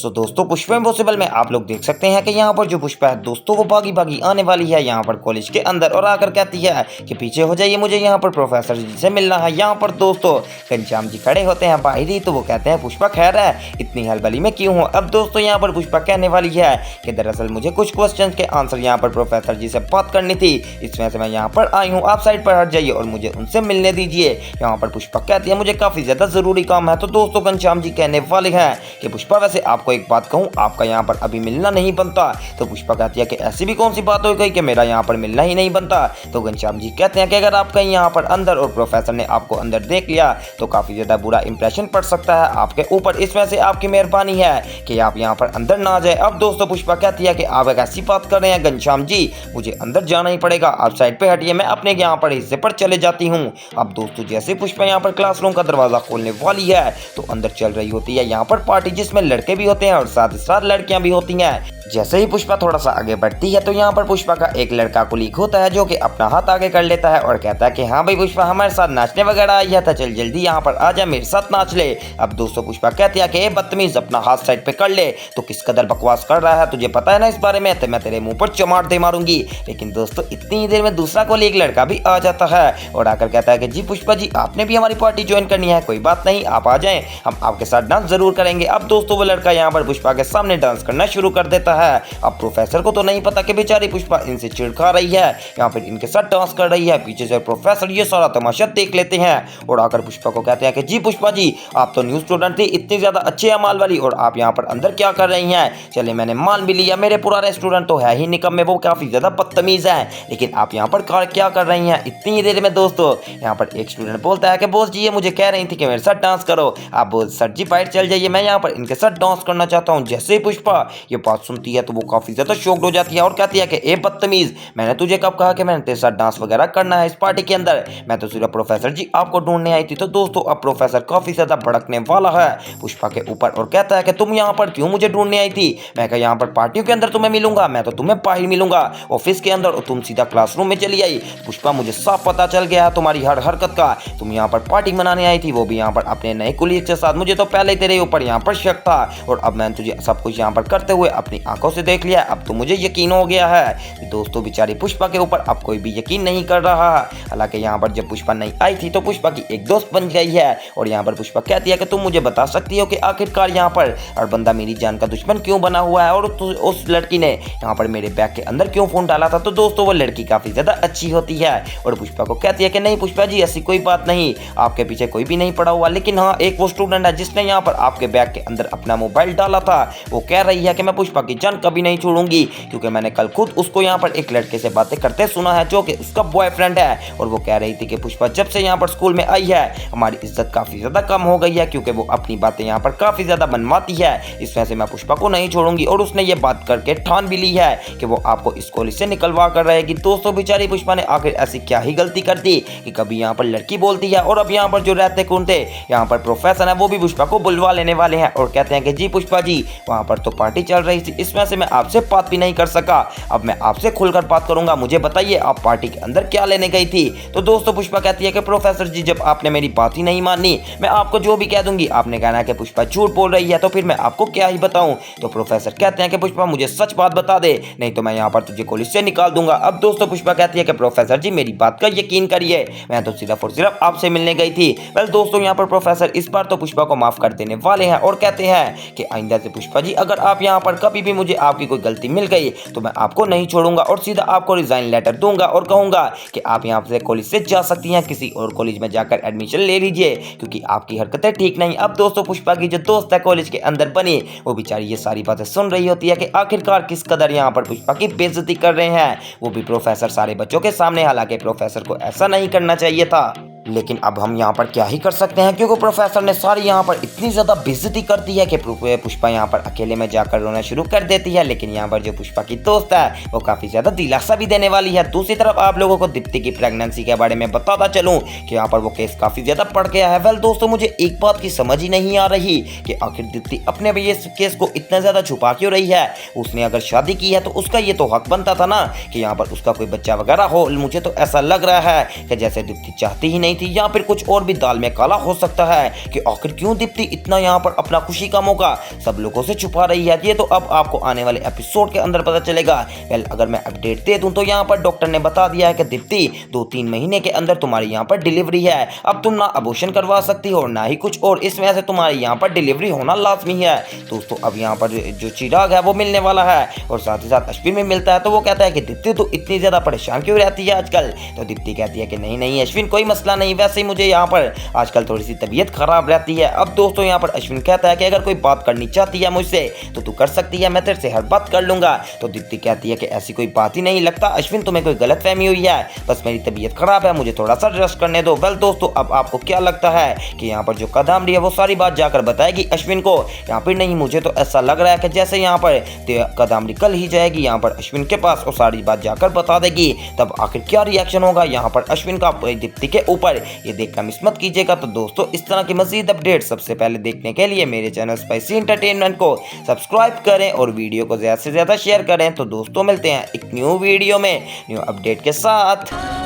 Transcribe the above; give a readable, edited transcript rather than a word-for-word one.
सो दोस्तों पुष्पा इम्पॉसिबल में आप लोग देख सकते हैं कि यहाँ पर जो पुष्पा है दोस्तों वो भागी भागी आने वाली है यहाँ पर कॉलेज के अंदर और आकर कहती है कि पीछे हो जाइए, मुझे यहाँ पर प्रोफेसर जी से मिलना है। यहाँ पर दोस्तों घनश्याम जी खड़े होते हैं बाहर ही, तो वो कहते हैं पुष्पा खैर है, इतनी हलबली में क्यों हो। अब दोस्तों यहाँ पर पुष्पा कहने वाली है कि दरअसल मुझे कुछ क्वेश्चन के आंसर यहाँ पर प्रोफेसर जी से बात करनी थी, इस वजह से मैं यहाँ पर आई हूँ, आप साइड पर हट जाइए और मुझे उनसे मिलने दीजिए। यहाँ पर पुष्पा कहती है मुझे काफी ज्यादा जरूरी काम है। तो दोस्तों घनश्याम जी कहने वाले हैं कि पुष्पा वैसे आपको एक बात कहूँ, आपका यहाँ पर अभी मिलना नहीं बनता। तो पुष्पा कहती है कि ऐसी भी कौन सी बात हो गई कि मेरा यहाँ पर मिलना ही नहीं बनता। तो घनश्याम जी कहते हैं कि अगर आप कहीं यहाँ पर अंदर और प्रोफेसर ने आपको अंदर देख लिया तो काफी ज्यादा बुरा इंप्रेशन पड़ सकता है आपके ऊपर, इस वजह से आपकी मेहरबानी है कि आप यहाँ पर अंदर ना आ जाए। अब दोस्तों पुष्पा कहती है कि आप एक ऐसी बात कर रहे हैं घनश्याम जी, मुझे अंदर जाना ही पड़ेगा, आप साइड पे हटिए, मैं अपने यहाँ पर हिस्से पर चले जाती हूँ। अब दोस्तों जैसे पुष्पा यहाँ पर क्लासरूम का दरवाजा खोलने वाली है तो अंदर चल रही होती है यहाँ पर पार्टी, जिसमें लड़के भी होते हैं और साथ ही साथ लड़कियां भी होती हैं। जैसे ही पुष्पा थोड़ा सा आगे बढ़ती है तो यहाँ पर पुष्पा का एक लड़का कुलीग होता है जो कि अपना हाथ आगे कर लेता है और कहता है कि हाँ भाई पुष्पा हमारे साथ नाचने वगैरह आई है, तो चल जल्दी यहाँ पर आ जा, मेरे साथ नाच ले। अब दोस्तों पुष्पा कहती है कि बदतमीज अपना हाथ साइड पे कर ले, तो किस कदर बकवास कर रहा है, तुझे पता है ना इस बारे में, तो मैं तेरे मुंह पर चमाट दे मारूंगी। लेकिन दोस्तों इतनी ही देर में दूसरा कोलीग लड़का भी आ जाता है और आकर कहता है कि जी पुष्पा जी आपने भी हमारी पार्टी ज्वाइन करनी है, कोई बात नहीं आप आ जाएं, हम आपके साथ डांस जरूर करेंगे। अब दोस्तों वो लड़का यहाँ पर पुष्पा के सामने डांस करना शुरू कर देता है। अब प्रोफेसर को तो नहीं पता कि बेचारी पुष्पा इनसे चिढ़ा रही है, यहाँ पर इनके साथ डांस कर रही है। पीछे से प्रोफेसर ये सारा तमाशा देख लेते हैं और आकर पुष्पा को कहते हैं कि जी पुष्पा जी आप तो न्यू स्टूडेंट थी, इतनी ज्यादा अच्छी है माल वाली, और आप यहाँ पर अंदर क्या कर रही हैं। चले मैंने मान भी लिया मेरे पुराने स्टूडेंट तो है ही निकम्मे, वो काफी ज्यादा बदतमीज है, लेकिन आप यहाँ पर क्या कर रही हैं। इतनी देर में दोस्तों यहाँ पर एक स्टूडेंट बोलता है कि बॉस जी ये मुझे कह रही थी कि मेरे साथ डांस करो। आप बोल सर जी बाइट चल जाइए, मैं यहाँ पर इनके साथ डांस करना चाहता हूँ। जैसे ही पुष्पा ये बात सुनती है तो वो काफी ज्यादा शॉक्ड हो जाती है और कहती है कि ए बदतमीज, मैंने तुझे कब कहा कि मैंने तेरे साथ डांस वगैरह करना है इस पार्टी के अंदर, मैं तो सिर्फ प्रोफेसर जी आपको ढूंढने आई थी। तो दोस्तों अब प्रोफेसर काफी ज्यादा भड़कने वाला है पुष्पा के ऊपर और कहता है कि तुम यहाँ पर क्यों मुझे ढूंढने आई थी, मैं क्या यहाँ पर पार्टियों के अंदर तुम्हें मिलूंगा, मैं तो तुम्हें बाहर मिलूंगा ऑफिस के अंदर, और तुम सीधा क्लासरूम में चली आई। पुष्पा मुझे साफ पता चल गया है तुम्हारी हर हरकत का, तुम यहाँ पर पार्टी मनाने आई थी, वो भी यहाँ पर अपने नए कुलीग के साथ। मुझे तो पहले ही तेरे ऊपर यहाँ पर शक था और अब मैंने तुझे सब कुछ यहाँ पर करते हुए अपनी आंखों से देख लिया, अब तो मुझे यकीन हो गया है। दोस्तों बेचारी पुष्पा के ऊपर अब कोई भी यकीन नहीं कर रहा। हालांकि यहाँ पर जब पुष्पा नहीं आई थी तो पुष्पा की एक दोस्त बन गई है और यहाँ पर पुष्पा कहती है कि तुम मुझे बता सकती हो कि आखिरकार यहाँ पर और बंदा मेरी जान का दुश्मन क्यों बना हुआ है और उस लड़की ने यहाँ पर मेरे बैग के अंदर क्यों फोन डाला था। तो दोस्तों वो लड़की काफी ज्यादा अच्छी होती है और पुष्पा को कहती है कि नहीं पुष्पा जी ऐसी कोई बात नहीं, आपके पीछे कोई भी नहीं पड़ा हुआ, लेकिन हाँ एक वो स्टूडेंट है जिसने यहाँ पर आपके बैग के अंदर अपना मोबाइल डाला था, वो कह रही है कि मैं पुष्पा की जान कभी नहीं छोड़ूंगी, क्योंकि मैंने कल खुद उसको यहाँ पर एक लड़के से बातें करते सुना है जो कि उसका बॉयफ्रेंड है। और वो कह रही थी कि पुष्पा जब से यहाँ पर स्कूल में आई है हमारी इज्जत काफी ज्यादा कम हो गई है, क्योंकि वो अपनी बातें यहाँ पर काफी ज्यादा मनवाती है, इस वजह से मैं पुष्पा को नहीं छोड़ूंगी। और उसने ये बात करके ठान भी ली है कि वो आपको इस कॉलेज से निकलवा कर रहेगी। दोस्तों बेचारी पुष्पा ने आखिर ऐसी क्या ही गलती कर दी कि कभी यहाँ पर लड़की बोलती है और अब यहाँ पर जो रहते कौन थे यहाँ पर प्रोफेसर है वो भी पुष्पा को बुलवा लेने वाले हैं और कहते हैं कि जी पुष्पा जी वहां पर तो पार्टी चल रही थी, इस वजह से मैं आपसे बात भी नहीं कर सका, अब मैं आपसे खुलकर बात करूंगा, मुझे बताइए आप पार्टी के अंदर क्या लेने गई थी। तो दोस्तों पुष्पा कहती है कि प्रोफेसर जी जब आपने मेरी बात ही नहीं मानी, मैं आपको जो भी कह दूंगी आपने कहना है कि पुष्पा झूठ बोल रही है, तो फिर मैं आपको क्या ही बताऊं। तो प्रोफेसर कहते हैं कि पुष्पा मुझे सच बात बता दे, नहीं तो मैं यहाँ पर तुझे कॉलेज से निकाल दूंगा। अब दोस्तों पुष्पा कहती है कि प्रोफेसर जी मेरी बात का यकीन करिए, मैं तो सिर्फ और सिर्फ आपसे मिलने गई थी। वेल दोस्तों यहाँ पर प्रोफेसर इस बार तो पुष्पा को माफ कर देने वाले हैं और कहते हैं कि आइंदा से पुष्पा जी अगर आप यहाँ पर कभी भी मुझे आपकी कोई गलती मिल गई तो मैं आपको नहीं छोड़ूंगा और सीधा आपको रिजाइन लेटर दूंगा और कहूंगा कि आप यहाँ से कॉलेज से जा सकती हैं, किसी और कॉलेज में जाकर एडमिशन ले लीजिए, क्योंकि आपकी हरकतें ठीक नहीं। अब दोस्तों पुष्पा की जो दोस्त है कॉलेज के अंदर बनी, वो बेचारी ये सारी बातें सुन रही होती है कि आखिरकार किस कदर यहाँ पर पुष्पा की बेइज्जती कर रहे हैं, वो भी प्रोफेसर सारे बच्चों के सामने। हालांकि प्रोफेसर को ऐसा नहीं करना चाहिए था, लेकिन अब हम यहाँ पर क्या ही कर सकते हैं, क्योंकि प्रोफेसर ने सारी यहाँ पर इतनी ज्यादा बेइज्जती कर दी है कि पुष्पा यहाँ पर अकेले में जाकर रोना शुरू कर देती है। लेकिन यहाँ पर जो पुष्पा की दोस्त है वो काफी ज्यादा दिलासा भी देने वाली है। दूसरी तरफ आप लोगों को दीप्ति की प्रेगनेंसी के बारे में बताता चलूं कि यहाँ पर वो केस काफी ज्यादा बढ़ गया है। वेल दोस्तों मुझे एक बात की समझ ही नहीं आ रही कि आखिर दीप्ति अपने भी इस केस को इतना ज्यादा छुपा क्यों रही है। उसने अगर शादी की है तो उसका ये तो हक बनता था ना कि यहाँ पर उसका कोई बच्चा वगैरह हो। मुझे तो ऐसा लग रहा है कि जैसे दीप्ति चाहती ही नहीं नहीं थी या फिर कुछ और भी दाल में काला हो सकता है कि आखिर क्यों दीप्ति इतना यहाँ पर अपना खुशी का मौका सब लोगों से छुपा रही है। ये तो अब आपको आने वाले एपिसोड के अंदर पता चलेगा। वेल, अगर मैं अपडेट दे दूं तो यहाँ पर डॉक्टर ने बता दिया है कि दीप्ति 2-3 महीने के अंदर तुम्हारी यहाँ पर डिलीवरी है। अब तुम ना अबॉर्शन करवा सकती हो ना ही कुछ और, इस वजह से तुम्हारी यहाँ पर डिलीवरी होना लाजमी है। दोस्तों अब यहाँ पर जो चिराग है वो मिलने वाला है और साथ ही साथ अश्विन भी मिलता है। तो वो कहता है कि दीप्ति तो इतनी ज्यादा परेशान क्यों रहती है आजकल। तो दीप्ति कहती है कि नहीं नहीं अश्विन, कोई मसला नहीं, वैसे ही मुझे यहाँ पर आजकल थोड़ी सी तबीयत खराब रहती है। अब दोस्तों यहाँ पर अश्विन कहता है कि अगर कोई बात करनी चाहती है मुझसे तो तू कर सकती है, मैं तेरे से हर बात कर लूंगा। तो दीप्ति कहती है कि ऐसी कोई बात ही नहीं, लगता अश्विन तुम्हें कोई गलत फहमी हुई है, बस मेरी तबीयत खराब है, मुझे थोड़ा सा रेस्ट करने दो। वेल दोस्तों, अब आपको क्या लगता है कि यहाँ पर जो कादम्बरी है वो सारी बात जाकर बताएगी अश्विन को यहाँ पर? नहीं, मुझे तो ऐसा लग रहा है कि जैसे यहाँ पर कादम्बरी कल ही जाएगी यहाँ पर अश्विन के पास और सारी बात जाकर बता देगी। तब आखिर क्या रिएक्शन होगा यहाँ पर अश्विन का दीप्ति के ऊपर, ये देखकर मिस मत कीजिएगा। तो दोस्तों इस तरह की मजीद अपडेट सबसे पहले देखने के लिए मेरे चैनल स्पाइसी एंटरटेनमेंट को सब्सक्राइब करें और वीडियो को ज़्यादा से ज़्यादा शेयर करें। तो दोस्तों मिलते हैं एक न्यू वीडियो में न्यू अपडेट के साथ।